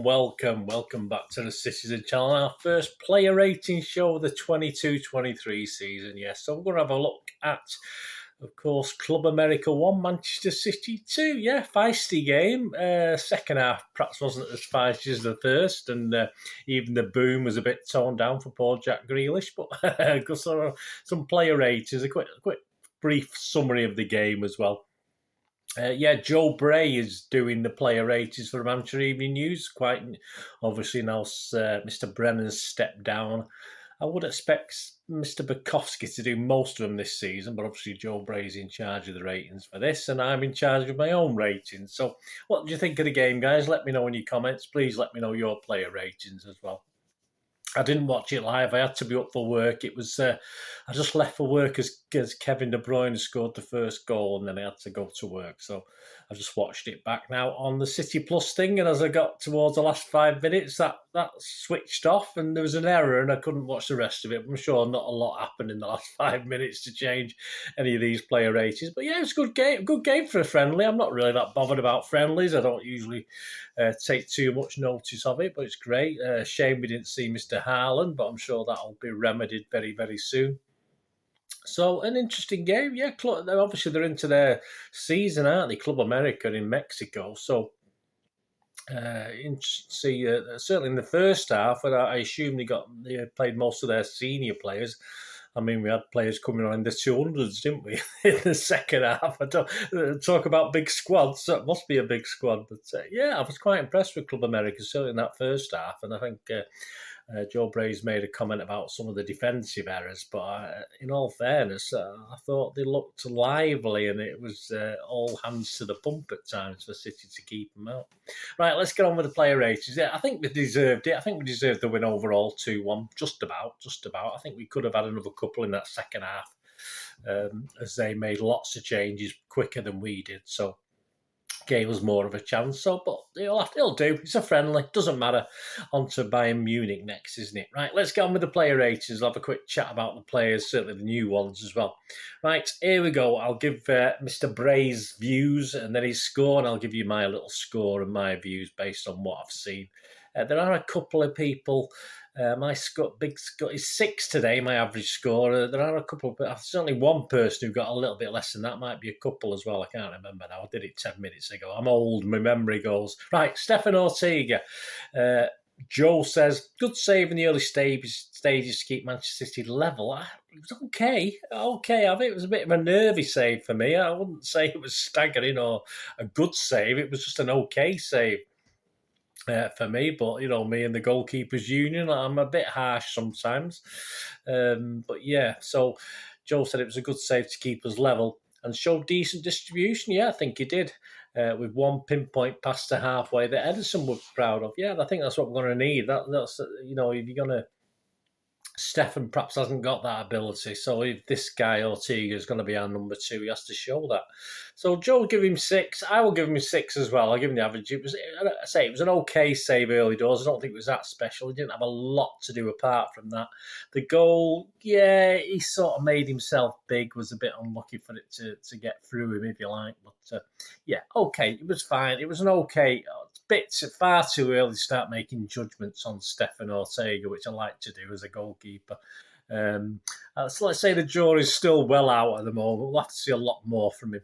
welcome back to the Citizen Channel, our first player rating show of the 22-23 season. Yes, so we're going to have a look at, of course, Club America 1, Manchester City 2. Yeah, feisty game. Second half perhaps wasn't as feisty as the first, and even the boom was a bit toned down for poor Jack Grealish. But some player ratings, a quick brief summary of the game as well. Joe Bray is doing the player ratings for Manchester Evening News. Quite obviously now Mr. Brennan's stepped down. I would expect Mr. Bukowski to do most of them this season, but obviously Joe Bray's in charge of the ratings for this, and I'm in charge of my own ratings. So what do you think of the game, guys? Let me know in your comments. Please let me know your player ratings as well. I didn't watch it live. I had to be up for work. It was I just left for work as Kevin De Bruyne scored the first goal, and then I had to go to work. So I just watched it back now on the City Plus thing. And as I got towards the last 5 minutes, that switched off, and there was an error, and I couldn't watch the rest of it. I'm sure not a lot happened in the last 5 minutes to change any of these player ratings. But yeah, it's a good game. Good game for a friendly. I'm not really that bothered about friendlies. I don't usually take too much notice of it, but it's great. Shame we didn't see Mr. Haaland, but I'm sure that'll be remedied very, very soon. So, an interesting game. Yeah, obviously they're into their season, aren't they? Club America in Mexico. So, interesting to see, certainly in the first half, and I assume they played most of their senior players. I mean, we had players coming on in the 200s, didn't we, in the second half? I don't talk about big squads. That must be a big squad. But, I was quite impressed with Club America, certainly in that first half. And I think Joe Bray's made a comment about some of the defensive errors. But in all fairness, I thought they looked lively, and it was all hands to the pump at times for City to keep them out. Right, let's get on with the player ratings. Yeah, I think they deserved it. I think we deserved the win overall, 2-1, just about. I think we could have had another couple in that second half, as they made lots of changes quicker than we did. So gave us more of a chance. So, but it'll do. It's a friendly. Doesn't matter. On to Bayern Munich next, isn't it? Right, let's get on with the player ratings. I'll have a quick chat about the players, certainly the new ones as well. Right, here we go. I'll give Mr. Bray's views and then his score, and I'll give you my little score and my views based on what I've seen. There are a couple of people. My big score is 6 today, my average score. There are a couple, but there's only one person who got a little bit less than that. Might be a couple as well. I can't remember now. I did it 10 minutes ago. I'm old. My memory goes. Right, Stefan Ortega. Joe says, good save in the early stages to keep Manchester City level. It was okay. It was a bit of a nervy save for me. I wouldn't say it was staggering or a good save. It was just an okay save. For me, but me and the goalkeepers union, I'm a bit harsh sometimes. But yeah, so Joe said it was a good save to keep us level and showed decent distribution. Yeah, I think he did. With one pinpoint pass to halfway that Edison was proud of. Yeah, I think that's what we're going to need. That's if you're going to. Stefan perhaps hasn't got that ability, so if this guy Ortega is going to be our number 2, he has to show that. So Joe will give him 6. I will give him 6 as well. I'll give him the average. It was an okay save early doors. I don't think it was that special. He didn't have a lot to do apart from that. The goal, yeah, he sort of made himself big. Was a bit unlucky for it to get through him, if you like. But okay, it was fine. It was an okay. Bits far too early to start making judgments on Stefan Ortega, which I like to do as a goalkeeper. So let's say the jury's still well out at the moment. We'll have to see a lot more from him.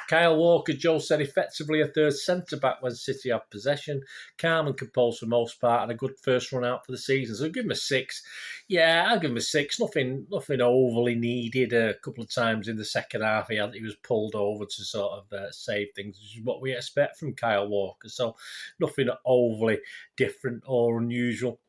Kyle Walker, Joe said, effectively a third centre-back when City have possession. Calm and composed for the most part, and a good first run out for the season. So I'll give him a 6. Yeah, I'll give him a 6. Nothing overly needed. A couple of times in the second half, he was pulled over to sort of save things, which is what we expect from Kyle Walker. So nothing overly different or unusual.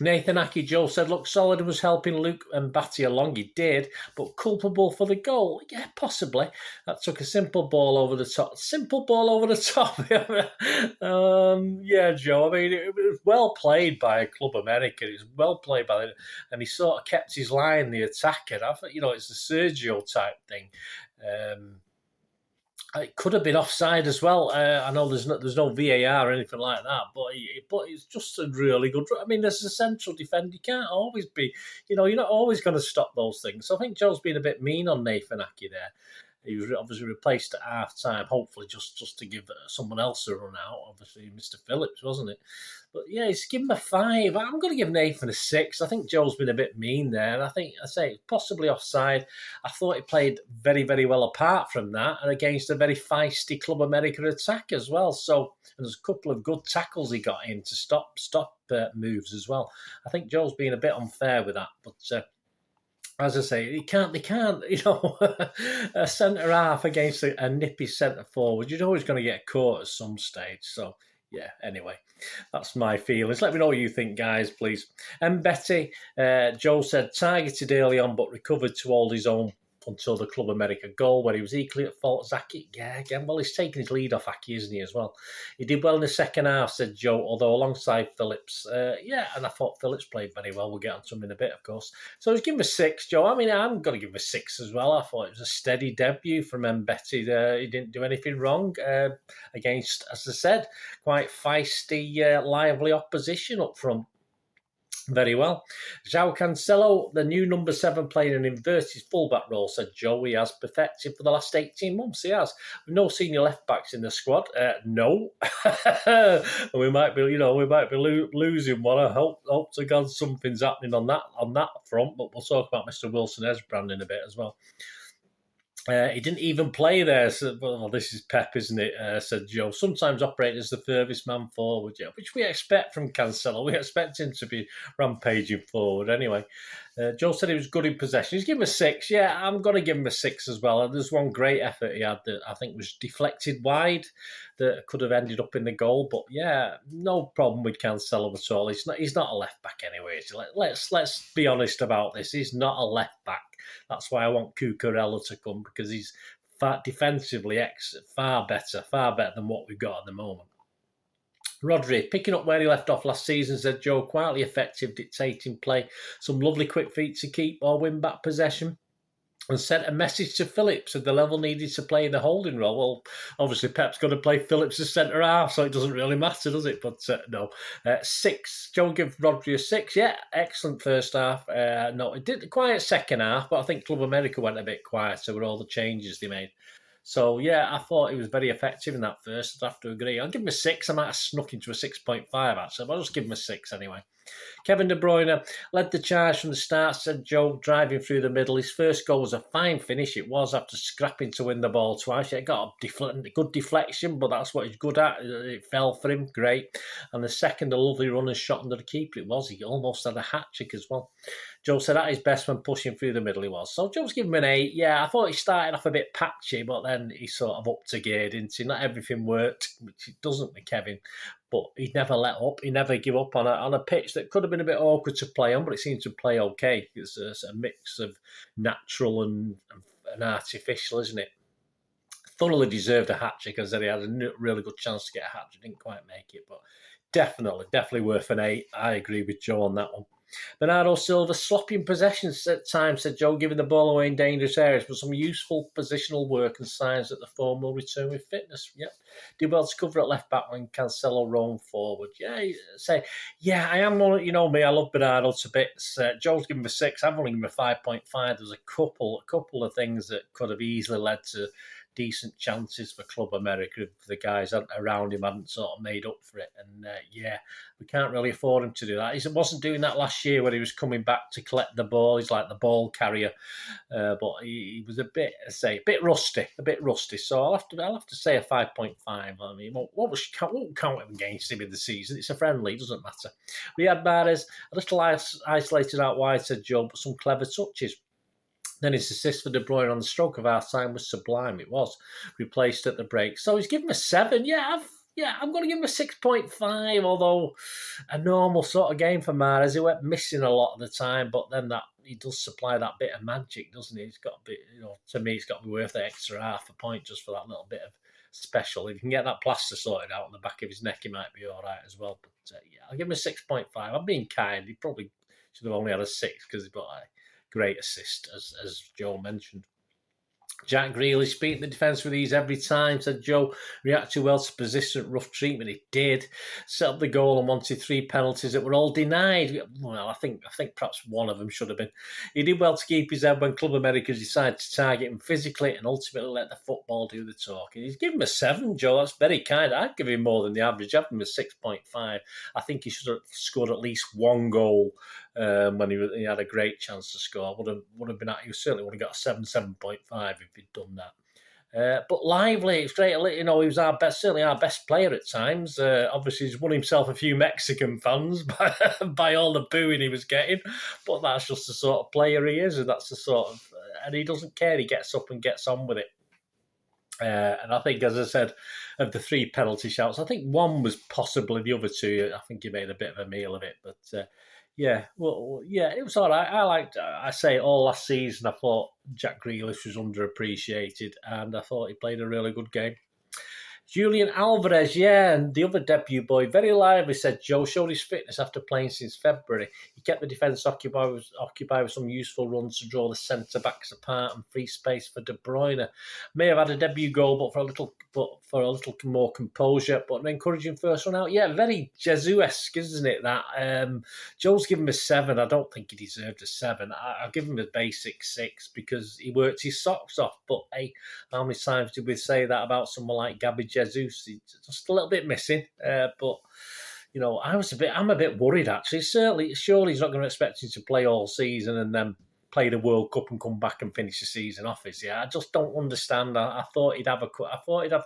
Nathan Aki, Joe said, looked solid and was helping Luke and Batty along. He did, but culpable for the goal? Yeah, possibly. That took a simple ball over the top. Joe, I mean, it was well played by Club America. It was well played by them, and he sort of kept his line, the attacker. I thought, it's the Sergio type thing. It could have been offside as well. I know there's no VAR or anything like that, but it's just a really good. I mean, as a central defender, you can't always be. You're not always going to stop those things. So I think Joe's been a bit mean on Nathan Aki there. He was obviously replaced at half time, hopefully just to give someone else a run out. Obviously, Mr. Phillips, wasn't it? But yeah, he's given him a 5. I'm going to give Nathan a 6. I think Joe's been a bit mean there. I think, I say, possibly offside. I thought he played very, very well apart from that and against a very feisty Club America attack as well. So, and there's a couple of good tackles he got in to stop moves as well. I think Joe's been a bit unfair with that, but as I say, they can't, a centre half against a nippy centre forward. You're always going to get caught at some stage. So, yeah, anyway, that's my feelings. Let me know what you think, guys, please. And Betty, Joe said, targeted early on, but recovered to hold his own until the Club America goal, where he was equally at fault. Zaki, yeah, again, well, he's taking his lead off Aki, isn't he, as well? He did well in the second half, said Joe, although alongside Phillips. Yeah, and I thought Phillips played very well. We'll get onto him in a bit, of course. So he's given him a 6, Joe. I mean, I'm going to give him a 6 as well. I thought it was a steady debut from Mbeti. He didn't do anything wrong against, as I said, quite feisty, lively opposition up front. Very well. João Cancelo, the new number 7 playing an inverted fullback role, said Joe. He has perfected for the last 18 months. He has. With no senior left backs in the squad. No. we might be, losing one. I hope to God something's happening on that front. But we'll talk about Mr. Wilson Esbrand in a bit as well. He didn't even play there. So, well, this is Pep, isn't it? Said Joe. Sometimes operating as the furthest man forward, yeah, which we expect from Cancelo. We expect him to be rampaging forward anyway. Joe said he was good in possession. He's given him a 6. Yeah, I'm going to give him a 6 as well. There's one great effort he had that I think was deflected wide that could have ended up in the goal. But yeah, no problem with Cancelo at all. He's not a left back anyway. Let's be honest about this. He's not a left back. That's why I want Cucurella to come, because he's defensively far better than what we've got at the moment. Rodri, picking up where he left off last season, said Joe, quietly effective, dictating play, some lovely quick feet to keep or win back possession, and sent a message to Phillips at the level needed to play in the holding role. Well, obviously Pep's going to play Phillips as centre half, so it doesn't really matter, does it? But no. 6. Joe give Rodri a 6. Yeah, excellent first half. No, it did quiet second half, but I think Club America went a bit quieter with all the changes they made. So, yeah, I thought he was very effective in that first. I'd have to agree. I'll give him a 6. I might have snuck into a 6.5, actually, but I'll just give him a 6 anyway. Kevin De Bruyne led the charge from the start, said Joe, driving through the middle. His first goal was a fine finish. It was after scrapping to win the ball twice. It got a good deflection, but that's what he's good at. It fell for him. Great. And the second, a lovely run and shot under the keeper. It was. He almost had a hat-trick as well. Joe said at his best when pushing through the middle he was. So Joe's given him an 8. Yeah, I thought he started off a bit patchy, but then he sort of upped a gear, didn't he? Not everything worked, which it doesn't with Kevin. But he never let up. He never gave up on a pitch that could have been a bit awkward to play on, but it seemed to play okay. It's a mix of natural and artificial, isn't it? Thoroughly deserved a hat-trick, as he had a really good chance to get a hat-trick. Didn't quite make it, but definitely worth an 8. I agree with Joe on that one. Bernardo Silva, sloppy in possessions at times, said Joe, giving the ball away in dangerous areas, but some useful positional work and signs that the form will return with fitness. Yep. Did well to cover at left back when Cancelo roamed forward. Yeah, I am, you know me, I love Bernardo to bits. Joe's given him a 6. I've only given him a 5.5. There's a couple of things that could have easily led to decent chances for Club America if the guys around him hadn't sort of made up for it. And we can't really afford him to do that. He wasn't doing that last year when he was coming back to collect the ball. He's like the ball carrier, but he was a bit rusty. So I'll have to say a 5.5. I mean, what won't count against him in the season? It's a friendly, it doesn't matter. We had Mahrez, a little isolated out wide, said Joe, but some clever touches. Then his assist for De Bruyne on the stroke of half time was sublime. It was replaced at the break. So he's given him a 7. I'm going to give him a 6.5, although a normal sort of game for Mahrez. He went missing a lot of the time, but then he does supply that bit of magic, doesn't he? He's got a bit, to me, it's got to be worth the extra half a point just for that little bit of special. If you can get that plaster sorted out on the back of his neck, he might be all right as well. But I'll give him a 6.5. I'm being kind. He probably should have only had a 6 because he's got a great assist, as Joe mentioned. Jack Grealish beat the defence with ease every time, said Joe. Reacted well to persistent rough treatment. He did. Set up the goal and wanted 3 penalties that were all denied. Well, I think perhaps one of them should have been. He did well to keep his head when Club America decided to target him physically and ultimately let the football do the talking. He's given him a 7, Joe. That's very kind. I'd give him more than the average. I'd give him a 6.5. I think he should have scored at least 1 goal when he had a great chance to score. Would have been. He certainly would have got a 7.5 if he'd done that. But lively, it's great. You know, he was certainly our best player at times. Obviously, he's won himself a few Mexican fans by all the booing he was getting. But that's just the sort of player he is, and that's the sort of, and he doesn't care. He gets up and gets on with it. And I think, as I said, of the 3 penalty shouts, I think one was possibly the other 2. I think he made a bit of a meal of it, but. Yeah, it was all right. I say all last season, I thought Jack Grealish was underappreciated, and I thought he played a really good game. Julian Alvarez, and the other debut boy, very lively, said Joe. Showed his fitness after playing since February. He kept the defence occupied with some useful runs to draw the centre-backs apart and free space for De Bruyne. May have had a debut goal, but for a little more composure, but an encouraging first run out. Yeah, very Jesus-esque, isn't it, that? Joe's given him a 7. I don't think he deserved a 7. I'll give him a basic 6 because he worked his socks off. But hey, how many times did we say that about someone like Gabby Jesus? He's just a little bit missing, but you know, I'm a bit worried actually. Surely he's not going to expect him to play all season and then play the World Cup and come back and finish the season off. I just don't understand. I thought he'd have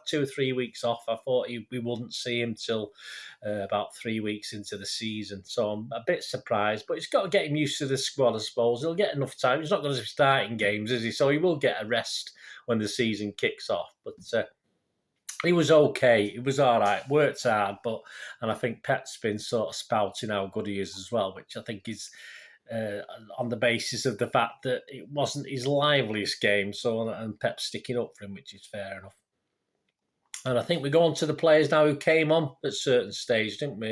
2 or 3 weeks off. I thought we wouldn't see him till about 3 weeks into the season. So I'm a bit surprised, but he's got to get him used to the squad, I suppose. He'll get enough time. He's not going to be starting games, is he? So he will get a rest when the season kicks off. But he was okay. He was all right. Worked hard, and I think Pep's been sort of spouting how good he is as well, which I think is on the basis of the fact that it wasn't his liveliest game. And Pep's sticking up for him, which is fair enough. And I think we go on to the players now who came on at a certain stage, didn't we?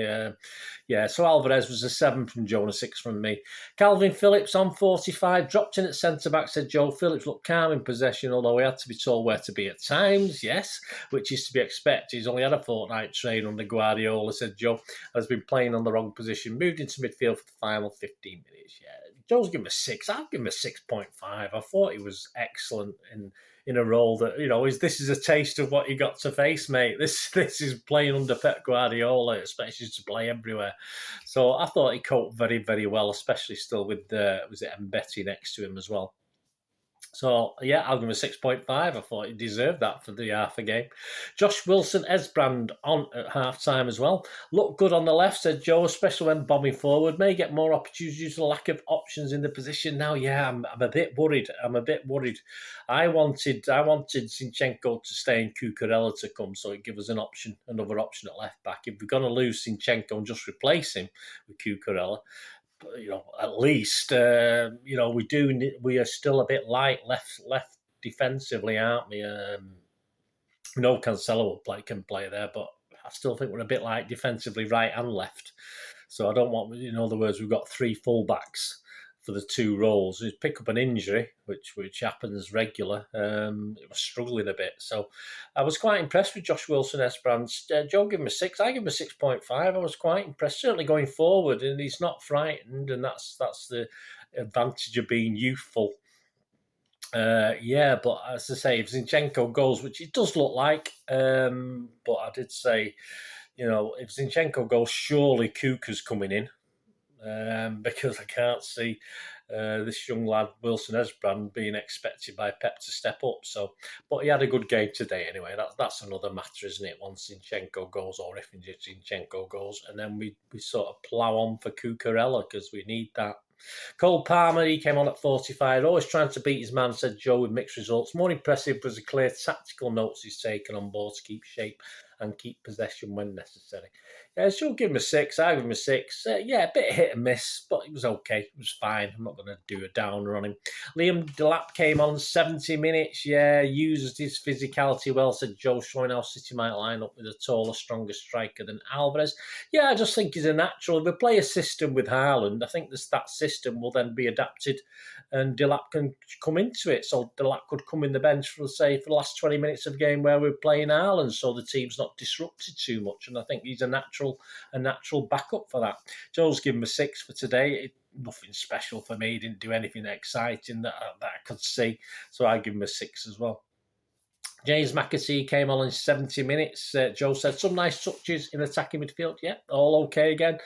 So Alvarez was a 7 from Joe and a 6 from me. Calvin Phillips on 45, dropped in at centre-back, said Joe. Phillips looked calm in possession, although he had to be told where to be at times, yes, which is to be expected. He's only had a fortnight train under Guardiola, said Joe, has been playing on the wrong position, moved into midfield for the final 15 minutes. Yeah, Joe's given him a 6. I'll give him a 6.5. I thought he was excellent in a role that, you know, this is a taste of what you got to face, mate. This is playing under Pep Guardiola, expects you to play everywhere. So I thought he coped very, very well, especially still with M.E.N next to him as well. So, yeah, I'll give him a 6.5. I thought he deserved that for the half a game. Josh Wilson-Esbrand on at half-time as well. Looked good on the left, said Joe, especially when bombing forward. May get more opportunities due to the lack of options in the position. Now, yeah, I'm a bit worried. I wanted Zinchenko to stay and Cucurella to come, so it gives us another option at left-back. If we're going to lose Zinchenko and just replace him with Cucurella, you know, at least we are still a bit light left defensively, aren't we? We know Cancelo can play there, but I still think we're a bit light defensively, right and left. So I don't want, in other words, we've got 3 full-backs for the 2 roles. He's pick up an injury, which happens regular. It was struggling a bit. So I was quite impressed with Josh Wilson-Esbrand. Joe gave him a 6. I give him a 6.5. I was quite impressed, certainly going forward, and he's not frightened, and that's the advantage of being youthful. But as I say, if Zinchenko goes, which it does look like, but I did say, you know, if Zinchenko goes, surely Kuka's coming in. Because I can't see this young lad, Wilson-Esbrand, being expected by Pep to step up. So, but he had a good game today anyway. That's another matter, isn't it? Once Zinchenko goes, or if Zinchenko goes, and then we sort of plough on for Cucurella because we need that. Cole Palmer, he came on at 45, always trying to beat his man, said Joe, with mixed results. More impressive was the clear tactical notes he's taken on board to keep shape and keep possession when necessary. Yeah, so give him a 6. I give him a 6. Yeah, a bit hit and miss, but it was okay. It was fine. I'm not going to do a downer on him. Liam Delap came on 70 minutes. Yeah, used his physicality well, said Joe, showing how City might line up with a taller, stronger striker than Alvarez. Yeah, I just think he's a natural. If we play a system with Haaland, I think that system will then be adapted and Delap can come into it. So Delap could come in the bench for, say, for the last 20 minutes of the game where we're playing Haaland, so the team's not disrupted too much. And I think he's a natural backup for that. Joe's given him a 6 for today. Nothing special for me. He didn't do anything exciting that I could see. So I give him a 6 as well. James McAtee came on in 70 minutes. Joe said some nice touches in attacking midfield. Yeah, all okay again.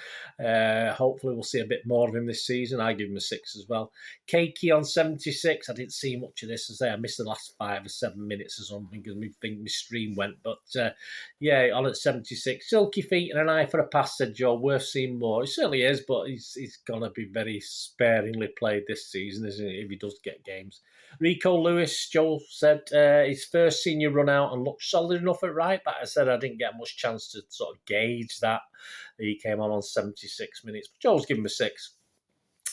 Hopefully we'll see a bit more of him this season. I give him a 6 as well. Keiki on 76. I didn't see much of this. As I missed the last 5 or 7 minutes or something because I think my stream went. But yeah, on at 76. Silky feet and an eye for a pass, said Joe. Worth seeing more. He certainly is, but he's going to be very sparingly played this season, isn't he, if he does get games. Rico Lewis, Joel said his first senior run out and looked solid enough at right back. I said I didn't get much chance to sort of gauge that. He came on 76 minutes. But Joel's given him a 6.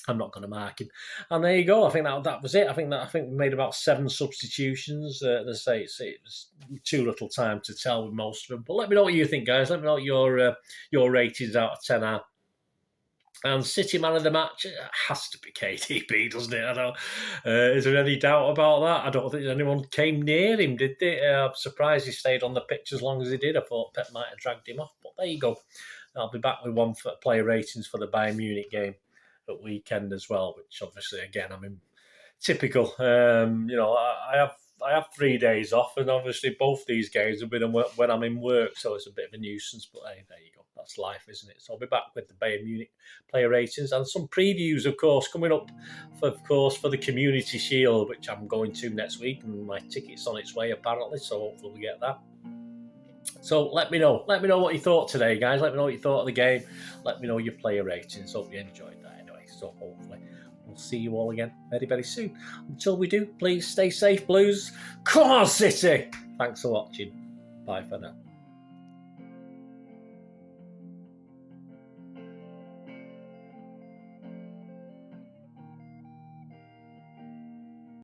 I'm not going to mark him. And there you go. I think that was it. I think we made about 7 substitutions. They say it was too little time to tell with most of them. But let me know what you think, guys. Let me know what your ratings out of 10 are. And City man of the match, it has to be KDB, doesn't it? I don't. Is there any doubt about that? I don't think anyone came near him, did they? I'm surprised he stayed on the pitch as long as he did. I thought Pep might have dragged him off, but there you go. I'll be back with one for player ratings for the Bayern Munich game at weekend as well, which obviously, again, I mean, typical. I have 3 days off, and obviously both these games have been when I'm in work, so it's a bit of a nuisance. But hey, there you go. That's life, isn't it? So I'll be back with the Bayern Munich player ratings and some previews, of course, coming up, for the Community Shield, which I'm going to next week, and my ticket's on its way apparently. So hopefully we get that. So let me know. Let me know what you thought today, guys. Let me know what you thought of the game. Let me know your player ratings. Hope you enjoyed that anyway. So hopefully we'll see you all again very, very soon. Until we do, please stay safe, Blues. Come on, City! Thanks for watching. Bye for now.